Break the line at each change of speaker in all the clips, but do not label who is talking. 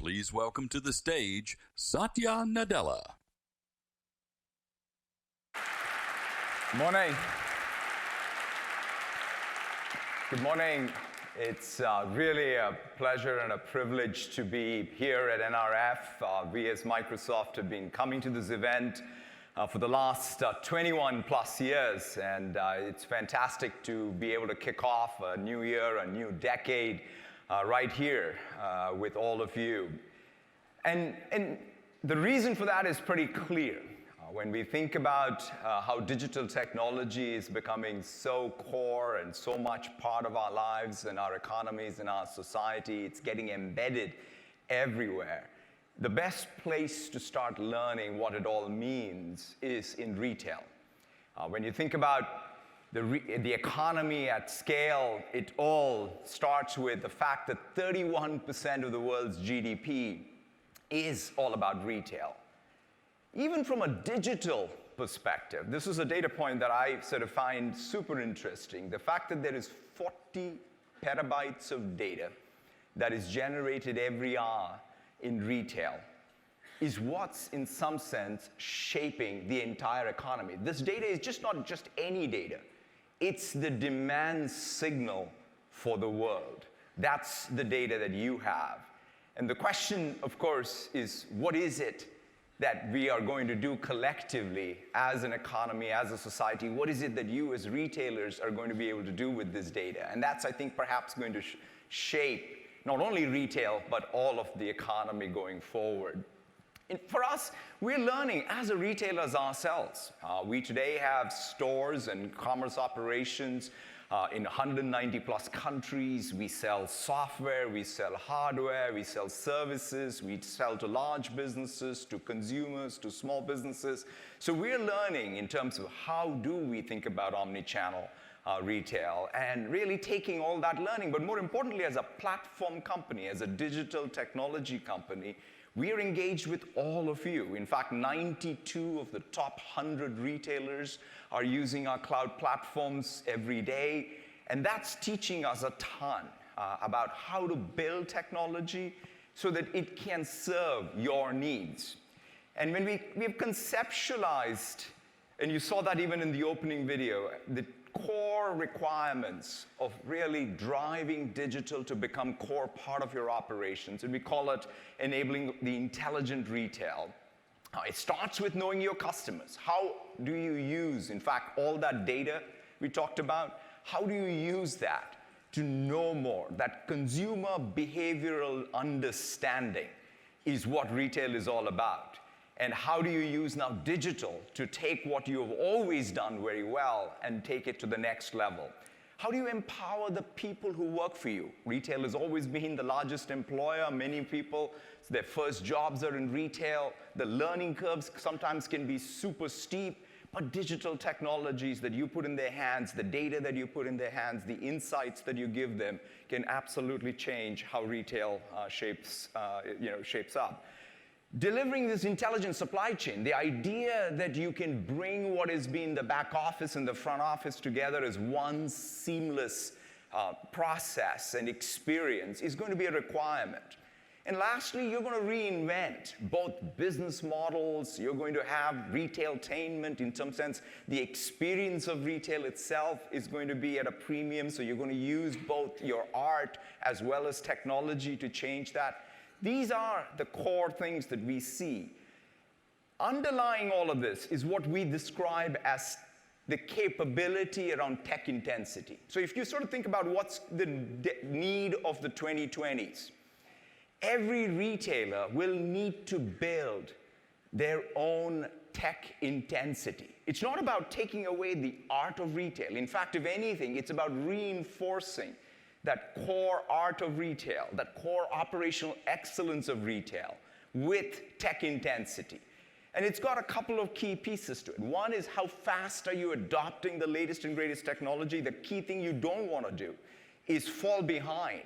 Please welcome to the stage Satya Nadella.
Morning. Good morning. It's really a pleasure and a privilege to be here at NRF. We as Microsoft have been coming to this event for the last 21 plus years, and it's fantastic to be able to kick off a new year, a new decade right here with all of you. And the reason for that is pretty clear. When we think about how digital technology is becoming so core and so much part of our lives and our economies and our society, it's getting embedded everywhere. The best place to start learning what it all means is in retail. When you think about the economy at scale, it all starts with the fact that 31% of the world's GDP is all about retail. Even from a digital perspective, this is a data point that I sort of find super interesting. The fact that there is 40 petabytes of data that is generated every hour in retail is what's, in some sense, shaping the entire economy. This data is just not just any data. It's the demand signal for the world. That's the data that you have. And the question, of course, is what is it that we are going to do collectively as an economy, as a society? What is it that you as retailers are going to be able to do with this data? And that's, I think, perhaps going to shape not only retail, but all of the economy going forward. And for us, we're learning as a retailers ourselves. We today have stores and commerce operations in 190 plus countries. We sell software, we sell hardware, we sell services, we sell to large businesses, to consumers, to small businesses. So we're learning in terms of how do we think about omni-channel retail and really taking all that learning. But more importantly, as a platform company, as a digital technology company, we are engaged with all of you. In fact, 92 of the top 100 retailers are using our cloud platforms every day. And that's teaching us a ton about how to build technology so that it can serve your needs. And when we've conceptualized, and you saw that even in the opening video, the core requirements of really driving digital to become core part of your operations, and we call it enabling the intelligent retail. It starts with knowing your customers. How do you use, in fact, all that data we talked about? How do you use that to know more? That consumer behavioral understanding is what retail is all about. And how do you use now digital to take what you have always done very well and take it to the next level? How do you empower the people who work for you? Retail has always been the largest employer. Many people, their first jobs are in retail. The learning curves sometimes can be super steep, but digital technologies that you put in their hands, the data that you put in their hands, the insights that you give them can absolutely change how retail shapes up. Delivering this intelligent supply chain, the idea that you can bring what has been the back office and the front office together as one seamless process and experience is going to be a requirement. And lastly, you're going to reinvent both business models. You're going to have retailtainment. In some sense, the experience of retail itself is going to be at a premium, so you're going to use both your art as well as technology to change that. These are the core things that we see. Underlying all of this is what we describe as the capability around tech intensity. So if you sort of think about what's the need of the 2020s, every retailer will need to build their own tech intensity. It's not about taking away the art of retail. In fact, if anything, it's about reinforcing that core art of retail, that core operational excellence of retail with tech intensity. And it's got a couple of key pieces to it. One is how fast are you adopting the latest and greatest technology? The key thing you don't want to do is fall behind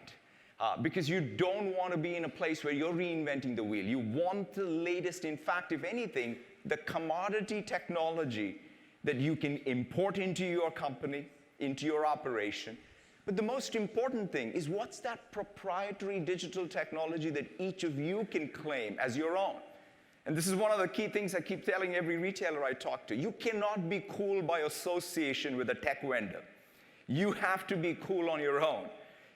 because you don't want to be in a place where you're reinventing the wheel. You want the latest. In fact, if anything, the commodity technology that you can import into your company, into your operation, But the most important thing is, what's that proprietary digital technology that each of you can claim as your own? And this is one of the key things I keep telling every retailer I talk to. You cannot be cool by association with a tech vendor. You have to be cool on your own.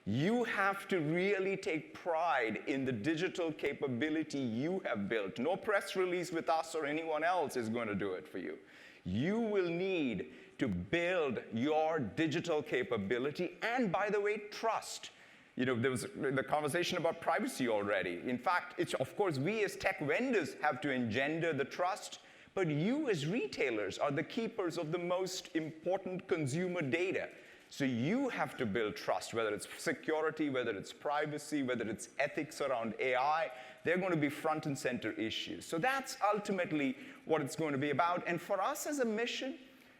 You have to really take pride in the digital capability you have built. No press release with us or anyone else is going to do it for you. You will need to build your digital capability, and by the way, trust. There was the conversation about privacy already. In fact, of course, we as tech vendors have to engender the trust, but you as retailers are the keepers of the most important consumer data. So you have to build trust, whether it's security, whether it's privacy, whether it's ethics around AI. They're going to be front and center issues. So that's ultimately what it's going to be about. And for us as a mission,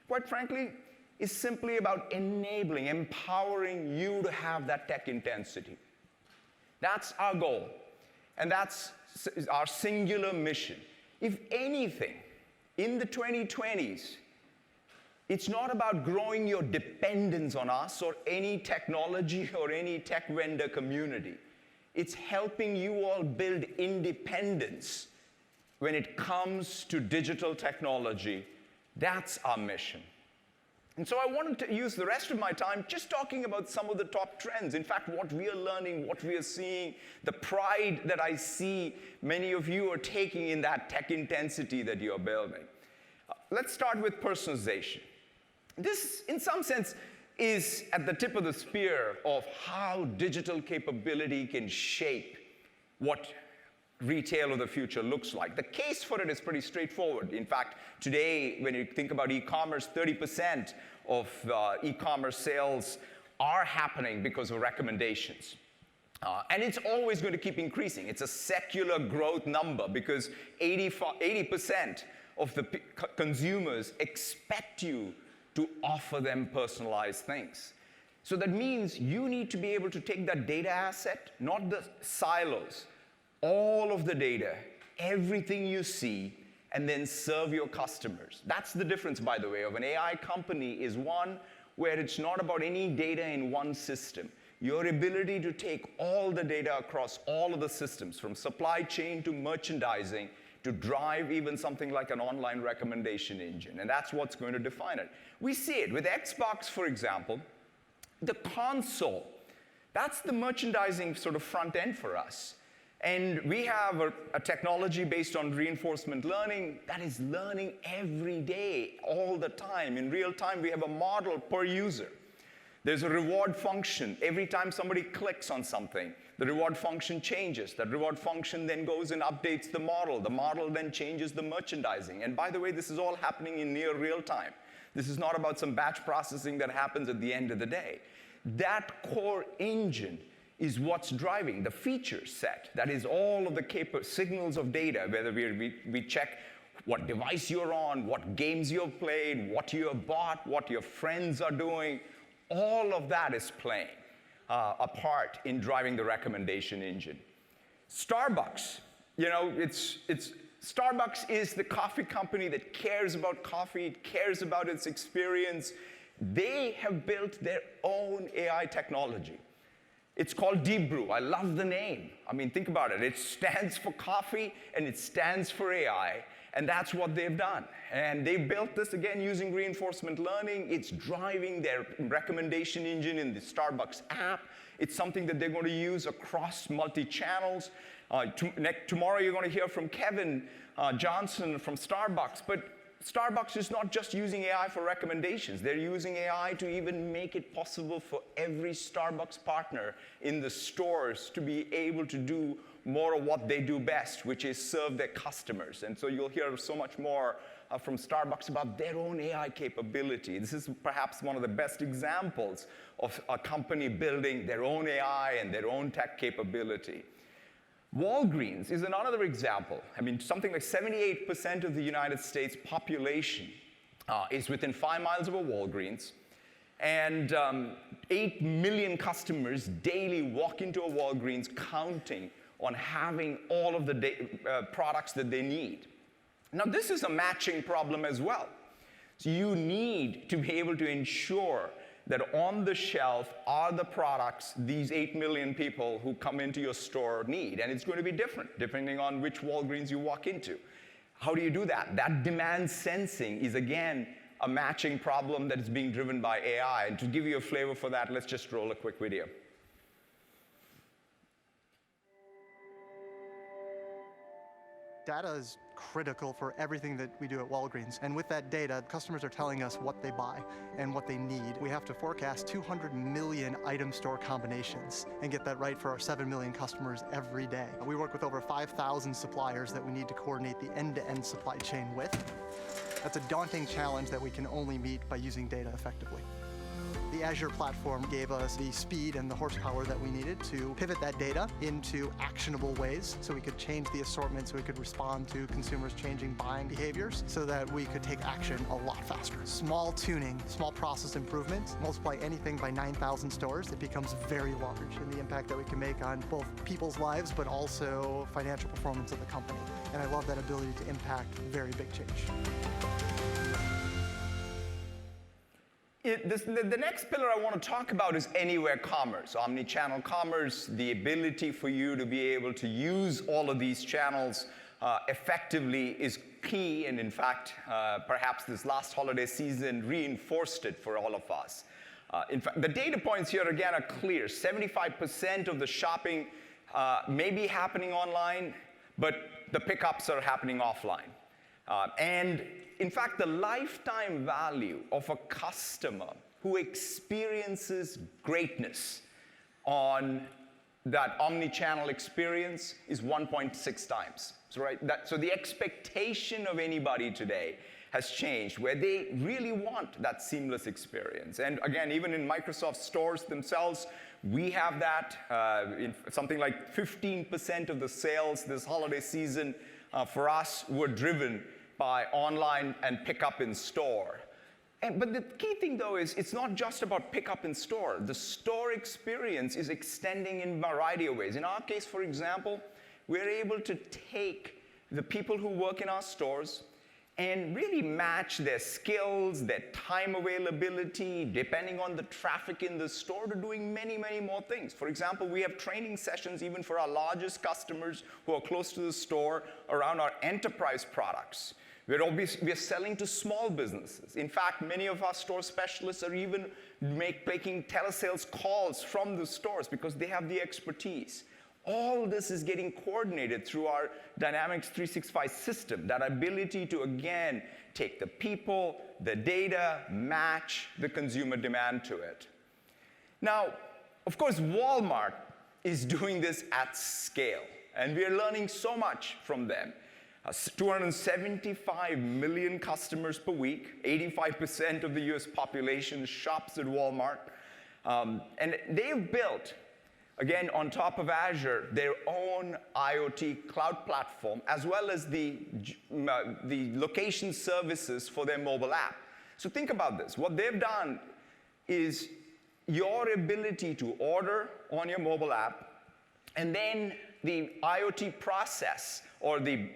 quite frankly, is simply about enabling, empowering you to have that tech intensity. That's our goal. And that's our singular mission. If anything, in the 2020s, it's not about growing your dependence on us or any technology or any tech vendor community. It's helping you all build independence when it comes to digital technology. That's our mission. And so I wanted to use the rest of my time just talking about some of the top trends. In fact, what we are learning, what we are seeing, the pride that I see many of you are taking in that tech intensity that you're building. Let's start with personalization. This, in some sense, is at the tip of the spear of how digital capability can shape what retail of the future looks like. The case for it is pretty straightforward. In fact, today, when you think about e-commerce, 30% of e-commerce sales are happening because of recommendations. And it's always going to keep increasing. It's a secular growth number because 80% of the consumers expect you to offer them personalized things. So that means you need to be able to take that data asset, not the silos, all of the data, everything you see, and then serve your customers. That's the difference, by the way, of an AI company is one where it's not about any data in one system. Your ability to take all the data across all of the systems, from supply chain to merchandising, to drive even something like an online recommendation engine. And that's what's going to define it. We see it with Xbox, for example. The console, that's the merchandising sort of front end for us. And we have a technology based on reinforcement learning that is learning every day, all the time. In real time, we have a model per user. There's a reward function. Every time somebody clicks on something, the reward function changes. That reward function then goes and updates the model. The model then changes the merchandising. And by the way, this is all happening in near real time. This is not about some batch processing that happens at the end of the day. That core engine is what's driving the feature set. That is all of the signals of data, whether we check what device you're on, what games you've played, what you have bought, what your friends are doing. All of that is playing a part in driving the recommendation engine. Starbucks, Starbucks is the coffee company that cares about coffee, it cares about its experience. They have built their own AI technology. It's called Deep Brew. I love the name. I mean, think about it. It stands for coffee, and it stands for AI, and that's what they've done. And they built this, again, using reinforcement learning. It's driving their recommendation engine in the Starbucks app. It's something that they're going to use across multi-channels. Tomorrow, you're going to hear from Kevin Johnson from Starbucks, but Starbucks is not just using AI for recommendations. They're using AI to even make it possible for every Starbucks partner in the stores to be able to do more of what they do best, which is serve their customers. And so you'll hear so much more from Starbucks about their own AI capability. This is perhaps one of the best examples of a company building their own AI and their own tech capability. Walgreens is another example. I mean, something like 78% of the United States population is within 5 miles of a Walgreens. And 8 million customers daily walk into a Walgreens counting on having all of the products that they need. Now, this is a matching problem as well. So you need to be able to ensure that on the shelf are the products these 8 million people who come into your store need. And it's going to be different depending on which Walgreens you walk into. How do you do that? That demand sensing is, again, a matching problem that is being driven by AI. And to give you a flavor for that, let's just roll a quick video.
Data is critical for everything that we do at Walgreens. And with that data, customers are telling us what they buy and what they need. We have to forecast 200 million item store combinations and get that right for our 7 million customers every day. We work with over 5,000 suppliers that we need to coordinate the end-to-end supply chain with. That's a daunting challenge that we can only meet by using data effectively. The Azure platform gave us the speed and the horsepower that we needed to pivot that data into actionable ways so we could change the assortment, so we could respond to consumers' changing buying behaviors, so that we could take action a lot faster. Small tuning, small process improvements, multiply anything by 9,000 stores, it becomes very large in the impact that we can make on both people's lives, but also financial performance of the company. And I love that ability to impact very big change.
The next pillar I want to talk about is anywhere commerce, omni-channel commerce, the ability for you to be able to use all of these channels effectively is key, and in fact, perhaps this last holiday season reinforced it for all of us. In fact, the data points here again are clear. 75% of the shopping may be happening online, but the pickups are happening offline. And in fact, the lifetime value of a customer who experiences greatness on that omni-channel experience is 1.6 times. So the expectation of anybody today has changed, where they really want that seamless experience. And again, even in Microsoft stores themselves, we have that. Something like 15% of the sales this holiday season for us were driven by online and pickup in store. But the key thing, though, is it's not just about pickup in store. The store experience is extending in a variety of ways. In our case, for example, we're able to take the people who work in our stores and really match their skills, their time availability, depending on the traffic in the store, to doing many, many more things. For example, we have training sessions even for our largest customers who are close to the store around our enterprise products. We're selling to small businesses. In fact, many of our store specialists are even making telesales calls from the stores because they have the expertise. All this is getting coordinated through our Dynamics 365 system, that ability to, again, take the people, the data, match the consumer demand to it. Now, of course, Walmart is doing this at scale, and we are learning so much from them. 275 million customers per week, 85% of the US population shops at Walmart, and they've built, again, on top of Azure, their own IoT cloud platform, as well as the location services for their mobile app. So think about this. What they've done is your ability to order on your mobile app, and then the IoT process, or the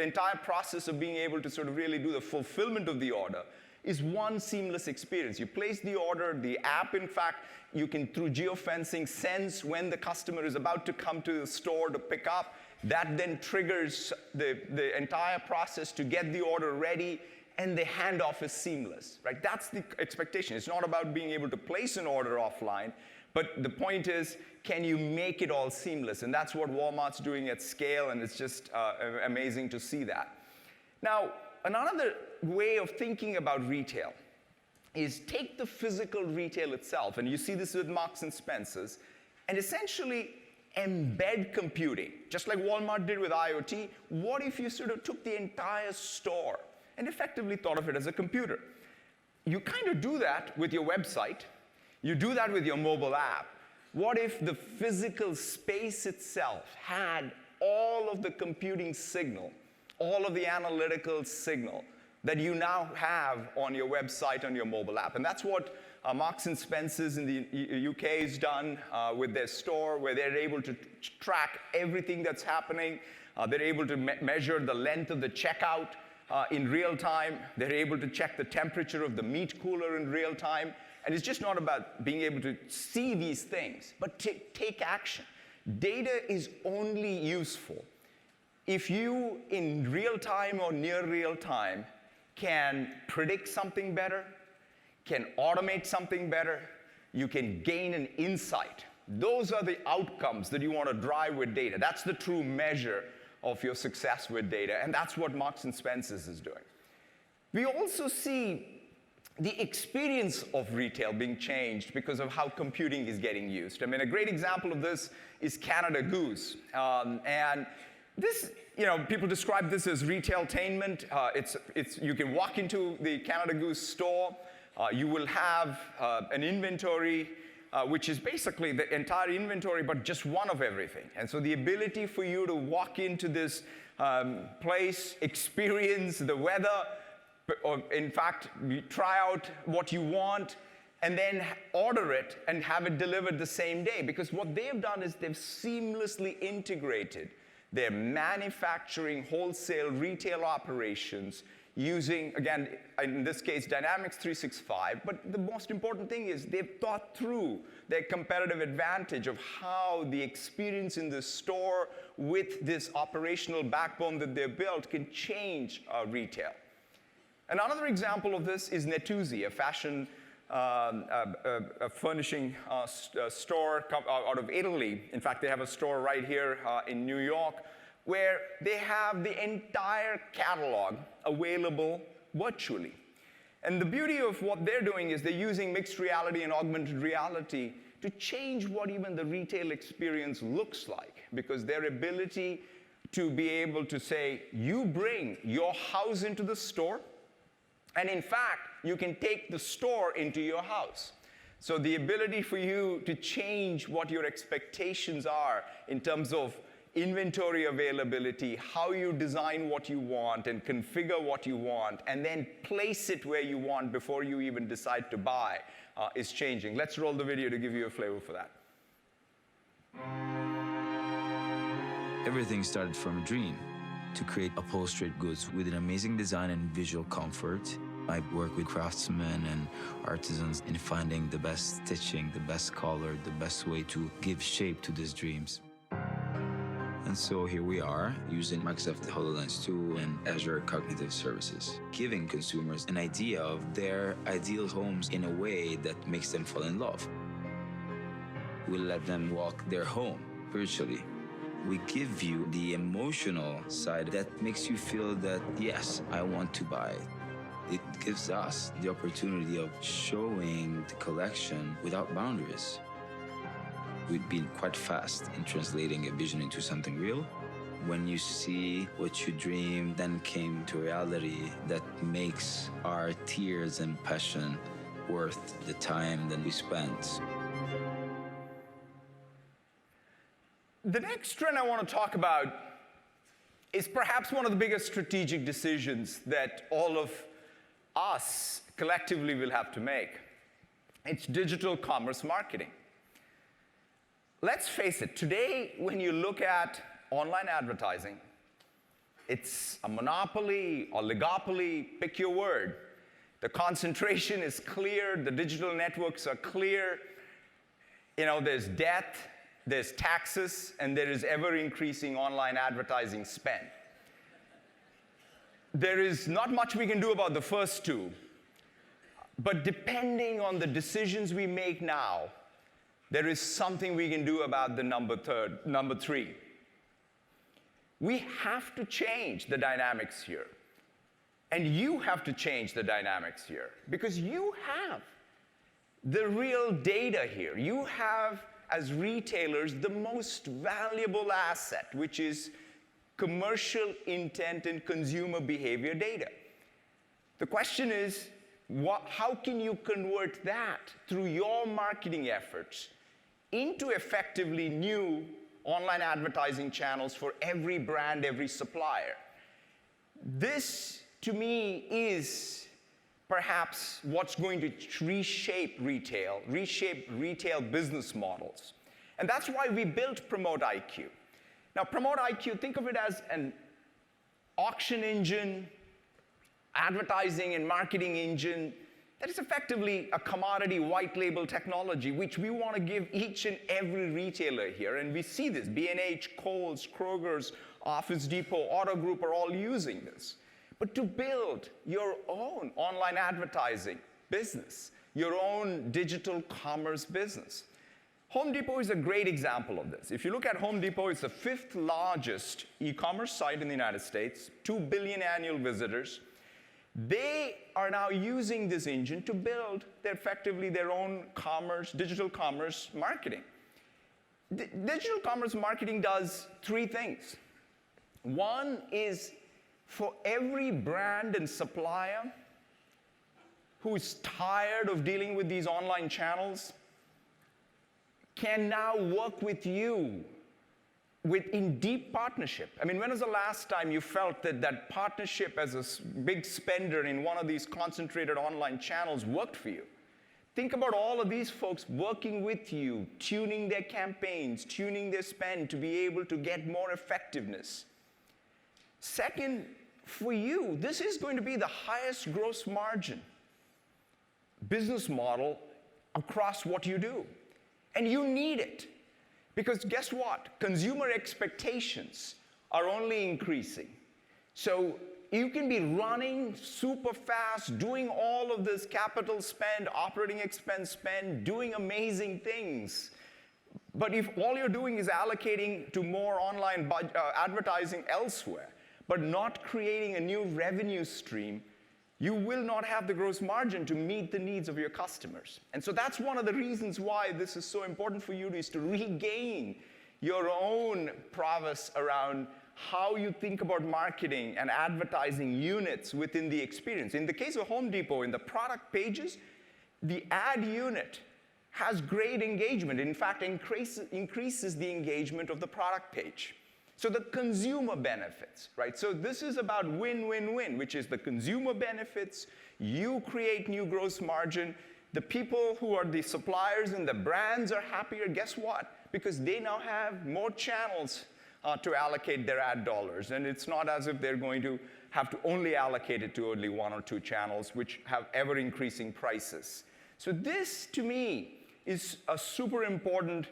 entire process of being able to sort of really do the fulfillment of the order, is one seamless experience. You place the order, the app, in fact, you can, through geofencing, sense when the customer is about to come to the store to pick up. That then triggers the entire process to get the order ready, and the handoff is seamless, right? That's the expectation. It's not about being able to place an order offline, but the point is, can you make it all seamless? And that's what Walmart's doing at scale, and it's just amazing to see that. Now, another way of thinking about retail is take the physical retail itself, and you see this with Marks and Spencer's, and essentially embed computing, just like Walmart did with IoT. What if you sort of took the entire store and effectively thought of it as a computer? You kind of do that with your website. You do that with your mobile app. What if the physical space itself had all of the computing signal, all of the analytical signal that you now have on your website, on your mobile app? And that's what Marks and Spencer's in the UK has done with their store, where they're able to track everything that's happening. They're able to measure the length of the checkout in real time. They're able to check the temperature of the meat cooler in real time. And it's just not about being able to see these things, but take action. Data is only useful if you, in real time or near real time, can predict something better, can automate something better, you can gain an insight. Those are the outcomes that you want to drive with data. That's the true measure of your success with data, and that's what Marks & Spencer's is doing. We also see the experience of retail being changed because of how computing is getting used. I mean, a great example of this is Canada Goose. And this, people describe this as retailtainment. You can walk into the Canada Goose store. You will have an inventory, which is basically the entire inventory, but just one of everything. And so the ability for you to walk into this place, experience the weather, or in fact, try out what you want, and then order it and have it delivered the same day. Because what they've done is they've seamlessly integrated their manufacturing, wholesale, retail operations using, again, in this case, Dynamics 365. But the most important thing is they've thought through their competitive advantage of how the experience in the store with this operational backbone that they've built can change retail. Another example of this is Natuzzi, a fashion furnishing store out of Italy. In fact, they have a store right here in New York where they have the entire catalog available virtually. And the beauty of what they're doing is they're using mixed reality and augmented reality to change what even the retail experience looks like, because their ability to be able to say, you bring your house into the store, and in fact, you can take the store into your house. So the ability for you to change what your expectations are in terms of inventory availability, how you design what you want and configure what you want, and then place it where you want before you even decide to buy, is changing. Let's roll the video to give you a flavor for that.
Everything started from a dream to create upholstered goods with an amazing design and visual comfort. I work with craftsmen and artisans in finding the best stitching, the best color, the best way to give shape to these dreams. And so here we are, using Microsoft HoloLens 2 and Azure Cognitive Services, giving consumers an idea of their ideal homes in a way that makes them fall in love. We let them walk their home virtually. We give you the emotional side that makes you feel that, yes, I want to buy it. It gives us the opportunity of showing the collection without boundaries. We've been quite fast in translating a vision into something real. When you see what you dream, then came to reality that makes our tears and passion worth the time that we spent.
The next trend I want to talk about is perhaps one of the biggest strategic decisions that all of us collectively will have to make. It's digital commerce marketing. Let's face it, today when you look at online advertising, it's a monopoly, oligopoly, pick your word. The concentration is clear, the digital networks are clear. There's debt, there's taxes, and there is ever-increasing online advertising spend. There is not much we can do about the first two, but depending on the decisions we make now, there is something we can do about the number three. We have to change the dynamics here. And you have to change the dynamics here, because you have the real data here. You have, as retailers, the most valuable asset, which is commercial intent and consumer behavior data. The question is, how can you convert that through your marketing efforts into effectively new online advertising channels for every brand, every supplier? This, to me, is perhaps what's going to reshape retail business models. And that's why we built Promote IQ. Now, Promote IQ, think of it as an auction engine, advertising and marketing engine, That is effectively a commodity white label technology, which we want to give each and every retailer here. And we see this. B&H, Kohl's, Kroger's, Office Depot, Auto Group are all using this. But to build your own online advertising business, your own digital commerce business. Home Depot is a great example of this. If you look at Home Depot, it's the 5th largest e-commerce site in the United States, 2 billion annual visitors. They are now using this engine to build effectively their own commerce, digital commerce marketing. Digital commerce marketing does 3 things. One is for every brand and supplier who is tired of dealing with these online channels, can now work with you in deep partnership. I mean, when was the last time you felt that partnership as a big spender in one of these concentrated online channels worked for you? Think about all of these folks working with you, tuning their campaigns, tuning their spend to be able to get more effectiveness. Second, for you, this is going to be the highest gross margin business model across what you do. And you need it. Because guess what? Consumer expectations are only increasing. So you can be running super fast, doing all of this capital spend, operating expense spend, doing amazing things. But if all you're doing is allocating to more online advertising elsewhere, but not creating a new revenue stream, you will not have the gross margin to meet the needs of your customers. And so that's one of the reasons why this is so important for you, is to regain your own prowess around how you think about marketing and advertising units within the experience. In the case of Home Depot, in the product pages, the ad unit has great engagement. In fact, increases the engagement of the product page. So the consumer benefits, right? So this is about win-win-win, which is the consumer benefits, you create new gross margin, the people who are the suppliers and the brands are happier. Guess what? Because they now have more channels to allocate their ad dollars. And it's not as if they're going to have to only allocate it to only 1 or 2 channels, which have ever-increasing prices. So this, to me, is a super important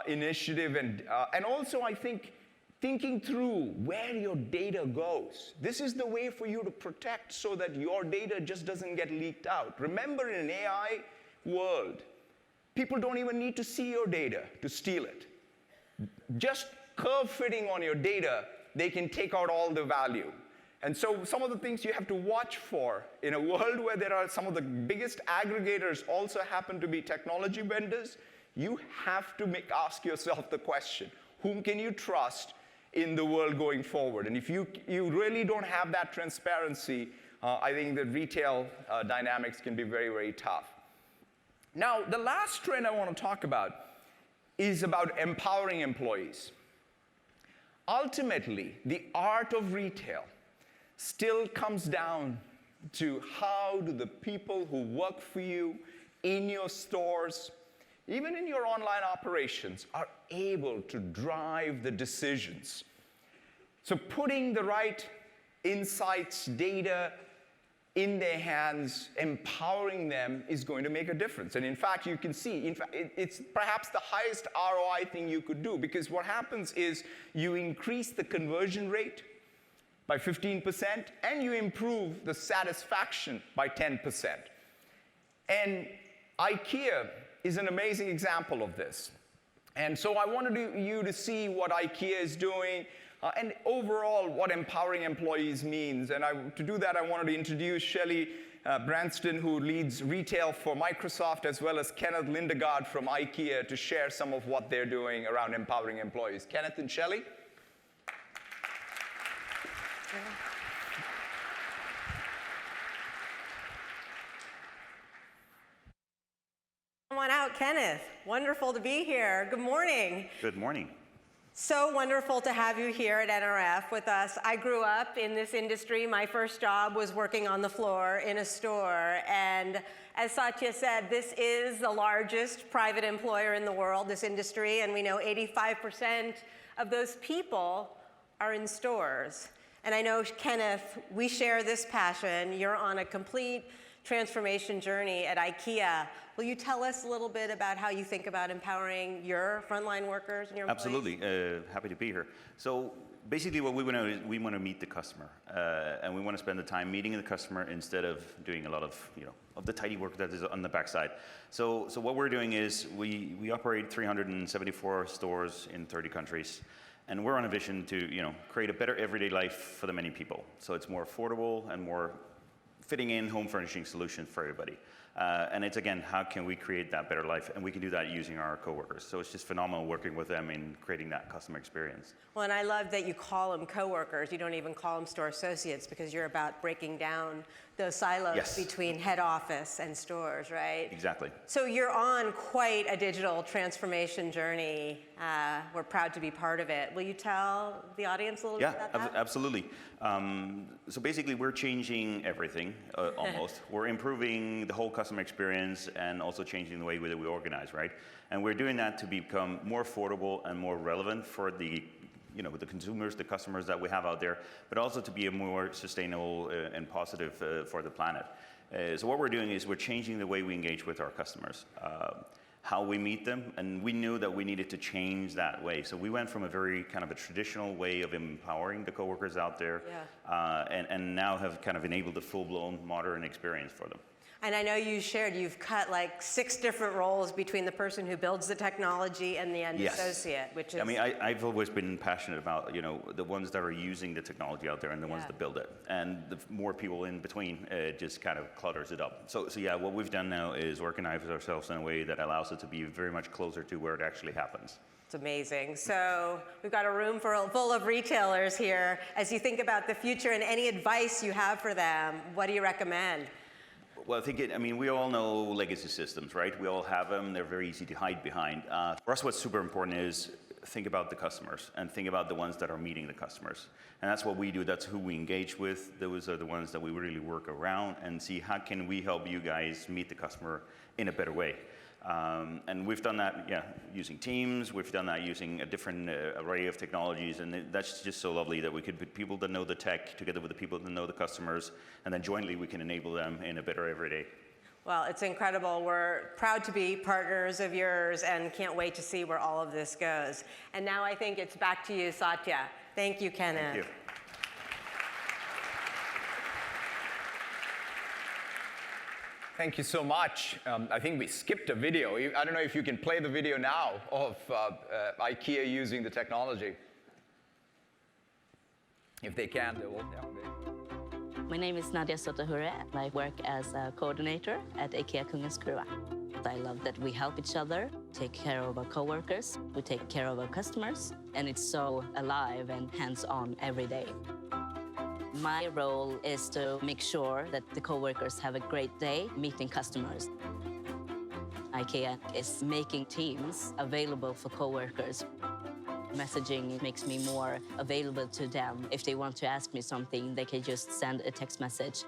initiative. And also, I think, thinking through where your data goes. This is the way for you to protect so that your data just doesn't get leaked out. Remember, in an AI world, people don't even need to see your data to steal it. Just curve fitting on your data, they can take out all the value. And so some of the things you have to watch for in a world where there are some of the biggest aggregators also happen to be technology vendors, you have to ask yourself the question, whom can you trust in the world going forward? And if you really don't have that transparency, I think the retail dynamics can be very, very tough. Now, the last trend I want to talk about is about empowering employees. Ultimately, the art of retail still comes down to how do the people who work for you in your stores, even in your online operations, are able to drive the decisions. So putting the right insights, data in their hands, empowering them is going to make a difference. And in fact, you can see, it's perhaps the highest ROI thing you could do, because what happens is you increase the conversion rate by 15%, and you improve the satisfaction by 10%. And IKEA is an amazing example of this. And so I wanted you to see what IKEA is doing, and overall what empowering employees means. And to do that, I wanted to introduce Shelley Branston, who leads retail for Microsoft, as well as Kenneth Lindegaard from IKEA, to share some of what they're doing around empowering employees. Kenneth and Shelley.
Come on out, Kenneth. Wonderful to be here. Good morning.
Good morning.
So wonderful to have you here at NRF with us. I grew up in this industry. My first job was working on the floor in a store. And as Satya said, this is the largest private employer in the world, this industry. And we know 85% of those people are in stores. And I know, Kenneth, we share this passion. You're on a complete transformation journey at IKEA. Will you tell us a little bit about how you think about empowering your frontline workers and your employees?
Absolutely. Happy to be here. So basically what we want to do is we want to meet the customer, and we want to spend the time meeting the customer instead of doing a lot of, of the tidy work that is on the backside. So what we're doing is we operate 374 stores in 30 countries. And we're on a vision to, create a better everyday life for the many people. So it's more affordable and more fitting in home furnishing solutions for everybody. And it's, again, how can we create that better life? And we can do that using our coworkers. So it's just phenomenal working with them in creating that customer experience.
Well, and I love that you call them coworkers. You don't even call them store associates, because you're about breaking down those silos between head office and stores, right?
Exactly.
So you're on quite a digital transformation journey. We're proud to be part of it. Will you tell the audience a little bit about that?
Yeah, absolutely. So basically, we're changing everything, almost. We're improving the whole customer experience and also changing the way that we organize, right? And we're doing that to become more affordable and more relevant for the the consumers, the customers that we have out there, but also to be a more sustainable and positive for the planet. So what we're doing is we're changing the way we engage with our customers, how we meet them, and we knew that we needed to change that way. So we went from a very kind of a traditional way of empowering the coworkers out there, and now have kind of enabled a full-blown modern experience for them.
And I know you shared you've cut like 6 different roles between the person who builds the technology and the end associate, which is...
I mean, I've always been passionate about, the ones that are using the technology out there and the ones that build it. And the more people in between, just kind of clutters it up. So yeah, what we've done now is organize ourselves in a way that allows it to be very much closer to where it actually happens.
It's amazing. So we've got a room full of retailers here. As you think about the future and any advice you have for them, what do you recommend?
Well, I mean, we all know legacy systems, right? We all have them. They're very easy to hide behind. For us, what's super important is think about the customers and think about the ones that are meeting the customers. And that's what we do. That's who we engage with. Those are the ones that we really work around and see how can we help you guys meet the customer in a better way. And we've done that, using Teams. We've done that using a different array of technologies, and that's just so lovely that we could put people that know the tech together with the people that know the customers, and then jointly we can enable them in a better everyday.
Well, it's incredible. We're proud to be partners of yours and can't wait to see where all of this goes. And now I think it's back to you, Satya. Thank you, Kenneth.
Thank you.
Thank you so much. I think we skipped a video. I don't know if you can play the video now of IKEA using the technology. If they can, they will.
My name is Nadia Sotohure. I work as a coordinator at IKEA Kungens Kurva. I love that we help each other, take care of our coworkers, we take care of our customers, and it's so alive and hands-on every day. My role is to make sure that the coworkers have a great day meeting customers. IKEA is making Teams available for coworkers. Messaging makes me more available to them. If they want to ask me something, they can just send a text message.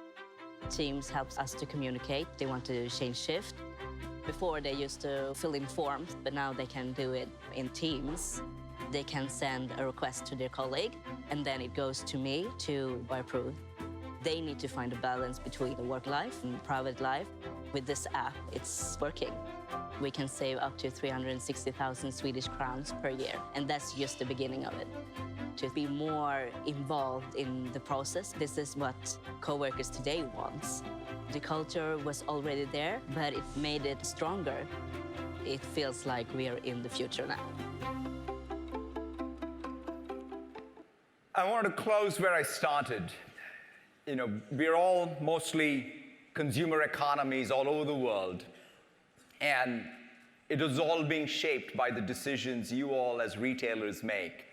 Teams helps us to communicate. They want to change shift. Before, they used to fill in forms, but now they can do it in Teams. They can send a request to their colleague, and then it goes to me to approve. They need to find a balance between the work life and private life. With this app, it's working. We can save up to 360,000 Swedish crowns per year, and that's just the beginning of it. To be more involved in the process, this is what coworkers today want. The culture was already there, but it made it stronger. It feels like we are in the future now.
I want to close where I started. We're all mostly consumer economies all over the world, and it is all being shaped by the decisions you all as retailers make.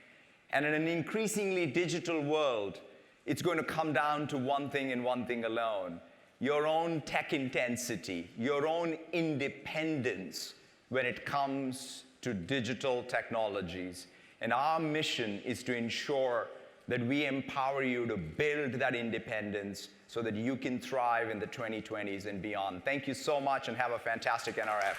And in an increasingly digital world, it's going to come down to one thing and one thing alone: your own tech intensity, your own independence when it comes to digital technologies. And our mission is to ensure that we empower you to build that independence so that you can thrive in the 2020s and beyond. Thank you so much, and have a fantastic NRF.